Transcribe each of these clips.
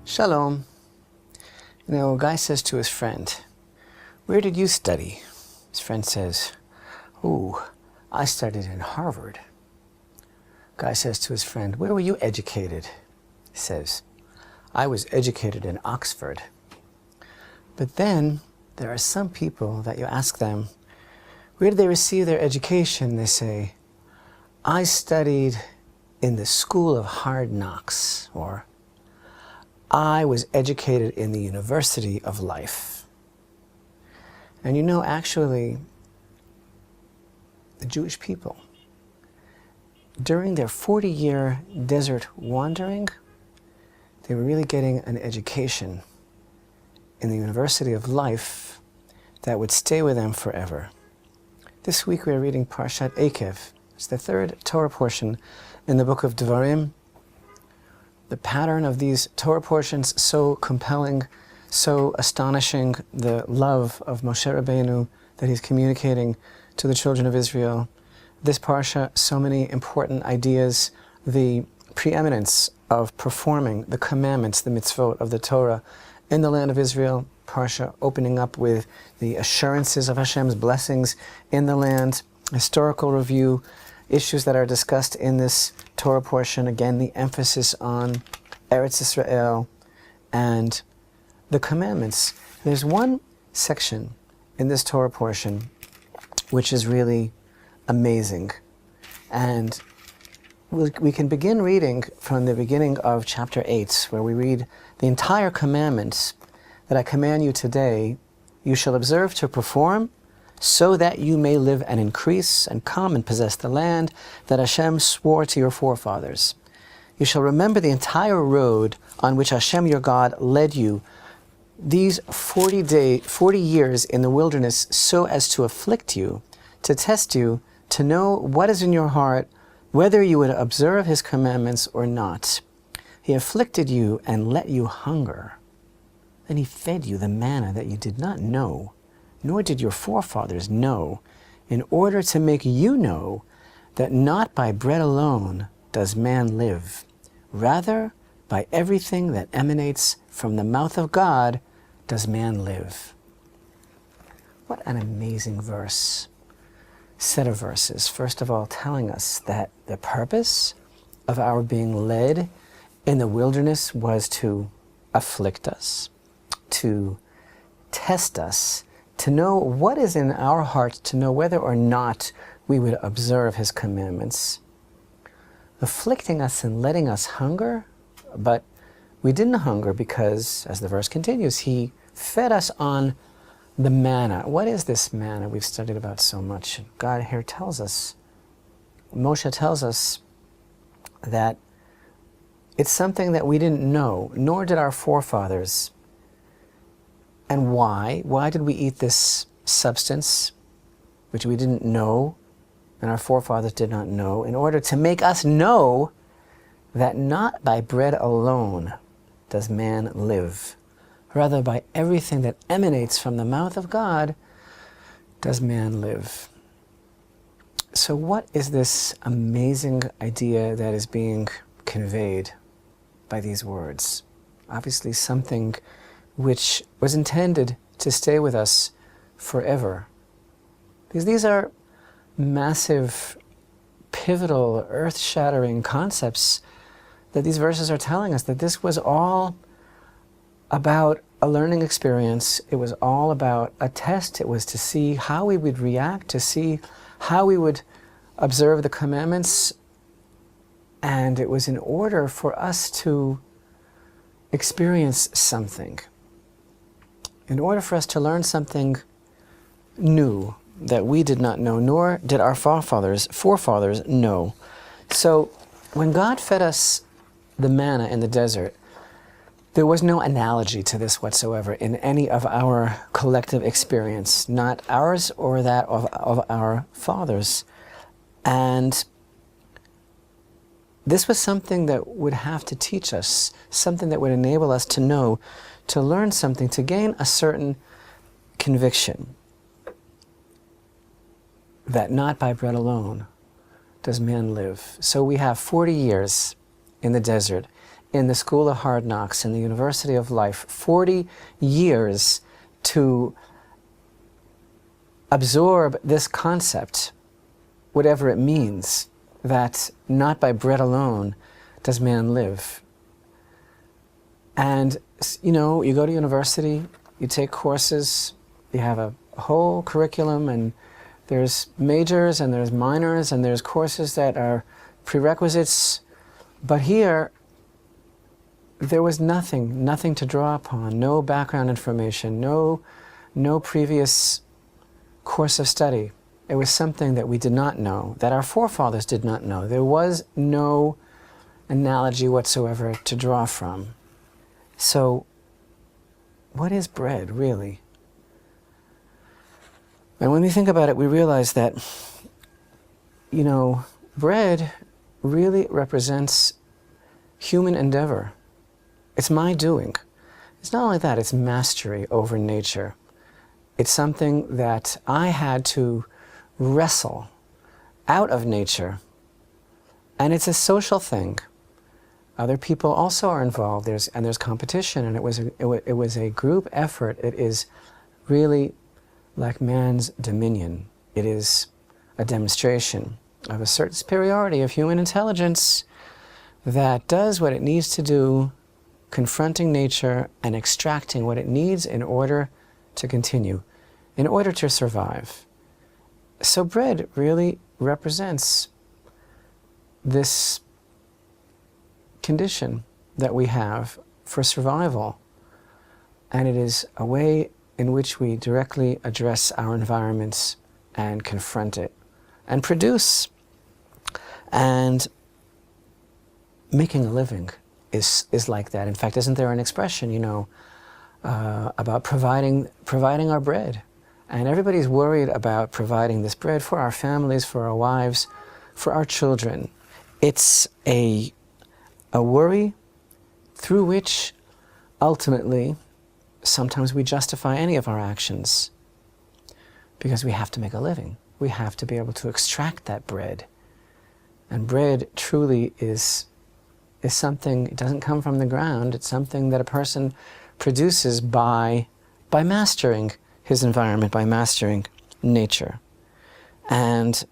Shalom. A guy says to his friend, "Where did you study?" His friend says, "Ooh, I studied in Harvard." Guy says to his friend, "Where were you educated?" He says, "I was educated in Oxford." But then there are some people that you ask them, where did they receive their education? They say, "I studied in the School of Hard Knocks," or "I was educated in the University of Life." And actually, the Jewish people, during their 40-year desert wandering, they were really getting an education in the University of Life that would stay with them forever. This week we are reading Parashat Eikev. It's the third Torah portion in the book of Devarim. The pattern of these Torah portions, so compelling, so astonishing, the love of Moshe Rabbeinu that he's communicating to the children of Israel. This parsha, so many important ideas, the preeminence of performing the commandments, the mitzvot of the Torah in the land of Israel. Parsha opening up with the assurances of Hashem's blessings in the land, historical review, issues that are discussed in this Torah portion. Again, the emphasis on Eretz Israel and the commandments. There's one section in this Torah portion which is really amazing. And we can begin reading from the beginning of chapter 8, where we read the entire commandments that I command you today, you shall observe to perform, so that you may live and increase and come and possess the land that Hashem swore to your forefathers. You shall remember the entire road on which Hashem your God led you these 40 years in the wilderness, so as to afflict you, to test you, to know what is in your heart, whether you would observe his commandments or not. He afflicted you and let you hunger. Then he fed you the manna that you did not know, nor did your forefathers know, in order to make you know that not by bread alone does man live, rather by everything that emanates from the mouth of God does man live. What an amazing set of verses. First of all, telling us that the purpose of our being led in the wilderness was to afflict us, to test us, to know what is in our heart, to know whether or not we would observe his commandments. Afflicting us and letting us hunger, but we didn't hunger because, as the verse continues, he fed us on the manna. What is this manna we've studied about so much? God here tells us, Moshe tells us that it's something that we didn't know, nor did our forefathers. And why? Why did we eat this substance, which we didn't know, and our forefathers did not know? In order to make us know that not by bread alone does man live, rather by everything that emanates from the mouth of God does man live. So what is this amazing idea that is being conveyed by these words? Obviously something which was intended to stay with us forever. Because these are massive, pivotal, earth-shattering concepts that these verses are telling us, that this was all about a learning experience. It was all about a test. It was to see how we would react, to see how we would observe the commandments. And it was in order for us to experience something, in order for us to learn something new that we did not know, nor did our forefathers know. So when God fed us the manna in the desert, there was no analogy to this whatsoever in any of our collective experience, not ours or that of our fathers. And this was something that would have to teach us, something that would enable us to know, to learn something, to gain a certain conviction that not by bread alone does man live. So we have 40 years in the desert, in the School of Hard Knocks, in the University of Life, 40 years to absorb this concept, whatever it means, that not by bread alone does man live. And, you know, you go to university, you take courses, you have a whole curriculum, and there's majors and there's minors and there's courses that are prerequisites. But here, there was nothing to draw upon, no background information, no previous course of study. It was something that we did not know, that our forefathers did not know. There was no analogy whatsoever to draw from. So, what is bread, really? And when we think about it, we realize that, you know, bread really represents human endeavor. It's my doing. It's not only that, it's mastery over nature. It's something that I had to wrestle out of nature. And it's a social thing. Other people also are involved. There's competition, and it was a group effort. It is really like man's dominion. It is a demonstration of a certain superiority of human intelligence that does what it needs to do, confronting nature and extracting what it needs in order to continue, in order to survive. So bread really represents this condition that we have for survival, and it is a way in which we directly address our environments and confront it and produce. And making a living is like that. In fact, isn't there an expression, you know, about providing our bread? And everybody's worried about providing this bread for our families, for our wives, for our children. It's a worry through which ultimately sometimes we justify any of our actions, because we have to make a living. We have to be able to extract that bread. And bread truly is something, it doesn't come from the ground, it's something that a person produces by mastering his environment, by mastering nature. And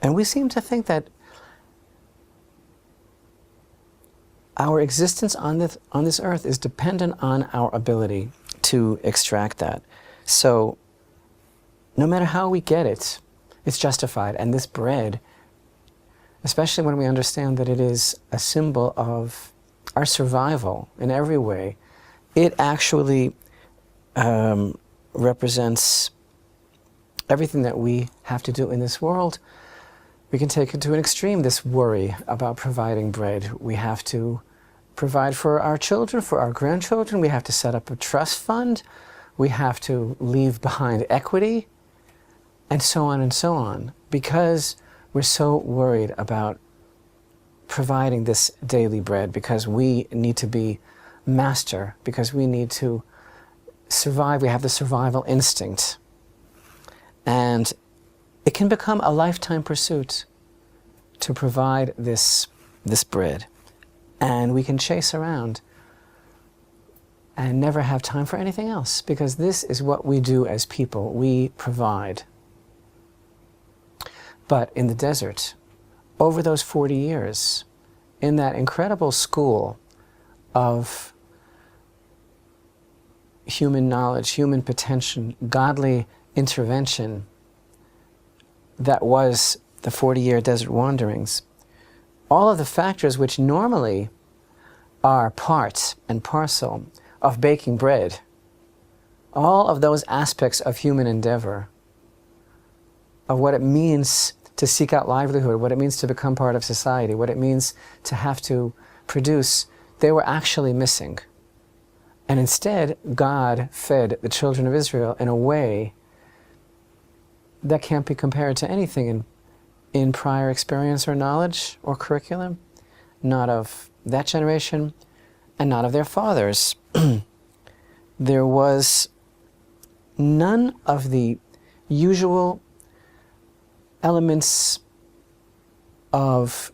we seem to think that our existence on this earth is dependent on our ability to extract that. So no matter how we get it, it's justified. And this bread, especially when we understand that it is a symbol of our survival in every way, it actually represents everything that we have to do in this world. We can take it to an extreme, this worry about providing bread. We have to provide for our children, for our grandchildren. We have to set up a trust fund. We have to leave behind equity, and so on, because we're so worried about providing this daily bread, because we need to be master, because we need to survive. We have the survival instinct. And it can become a lifetime pursuit to provide this bread. And we can chase around and never have time for anything else, because this is what we do as people. We provide. But in the desert, over those 40 years, in that incredible school of human knowledge, human potential, godly intervention, that was the 40-year desert wanderings, all of the factors which normally are part and parcel of baking bread, all of those aspects of human endeavor, of what it means to seek out livelihood, what it means to become part of society, what it means to have to produce, they were actually missing. And instead, God fed the children of Israel in a way that can't be compared to anything in prior experience or knowledge or curriculum, not of that generation and not of their fathers. There was none of the usual elements of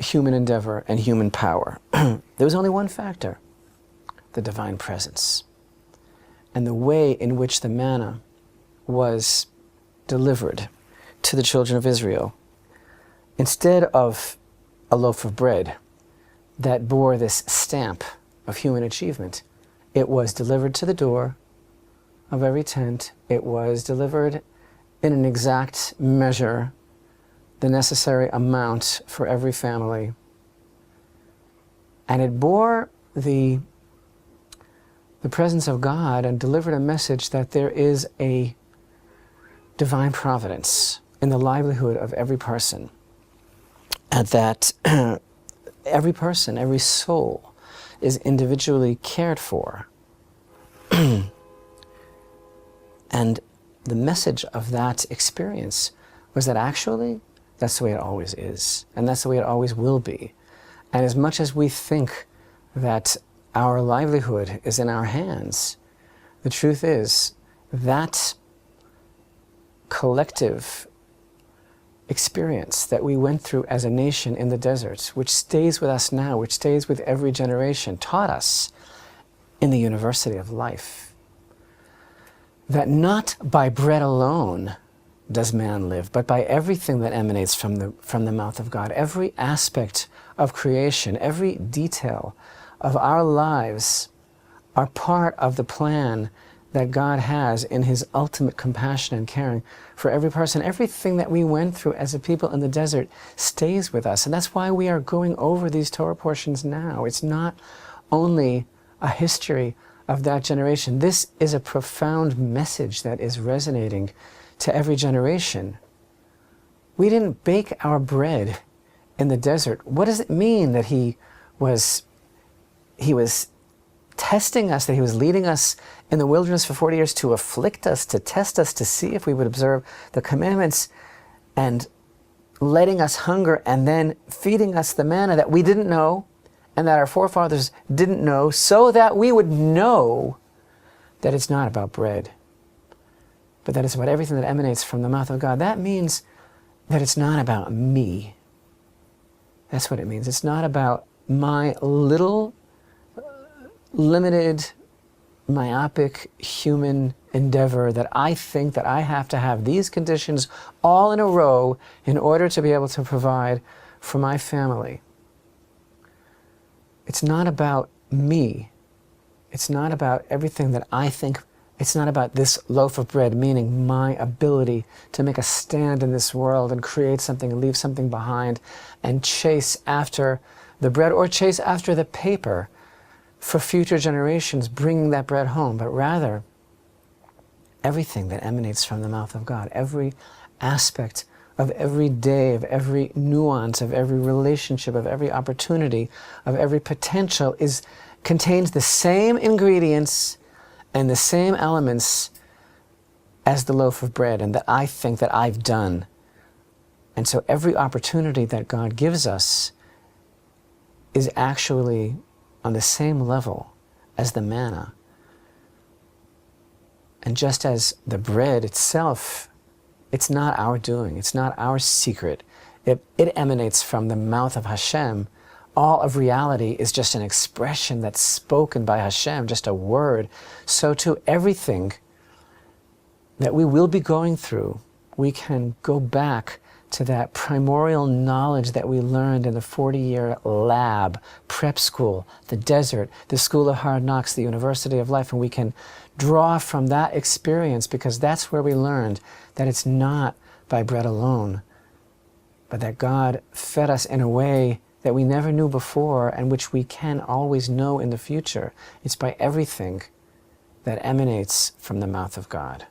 human endeavor and human power. There was only one factor: the divine presence. And the way in which the manna was delivered to the children of Israel, instead of a loaf of bread that bore this stamp of human achievement, it was delivered to the door of every tent. It was delivered in an exact measure, the necessary amount for every family. And it bore the presence of God and delivered a message that there is a divine providence in the livelihood of every person, and that every person, every soul is individually cared for. And the message of that experience was that actually that's the way it always is, and that's the way it always will be. And as much as we think that our livelihood is in our hands, the truth is that collective experience that we went through as a nation in the desert, which stays with us now, which stays with every generation, taught us in the university of life that not by bread alone does man live, but by everything that emanates from the mouth of God. Every aspect of creation, every detail of our lives are part of the plan that God has in His ultimate compassion and caring for every person. Everything that we went through as a people in the desert stays with us. And that's why we are going over these Torah portions now. It's not only a history of that generation. This is a profound message that is resonating to every generation. We didn't bake our bread in the desert. What does it mean that He was testing us, that He was leading us in the wilderness for 40 years to afflict us, to test us, to see if we would observe the commandments, and letting us hunger, and then feeding us the manna that we didn't know and that our forefathers didn't know, so that we would know that it's not about bread, but that it's about everything that emanates from the mouth of God. That means that it's not about me. That's what it means. It's not about my little, limited, myopic human endeavor that I think that I have to have these conditions all in a row in order to be able to provide for my family. It's not about me. It's not about everything that I think. It's not about this loaf of bread, meaning my ability to make a stand in this world and create something and leave something behind and chase after the bread or chase after the paper for future generations, bringing that bread home, but rather everything that emanates from the mouth of God, every aspect of every day, of every nuance, of every relationship, of every opportunity, of every potential contains the same ingredients and the same elements as the loaf of bread, and that I think that I've done. And so every opportunity that God gives us is actually on the same level as the manna. And just as the bread itself, it's not our doing, it's not our secret. It emanates from the mouth of Hashem. All of reality is just an expression that's spoken by Hashem, just a word. So too, everything that we will be going through, we can go back to that primordial knowledge that we learned in the 40-year lab, prep school, the desert, the school of hard knocks, the university of life, and we can draw from that experience, because that's where we learned that it's not by bread alone, but that God fed us in a way that we never knew before and which we can always know in the future. It's by everything that emanates from the mouth of God.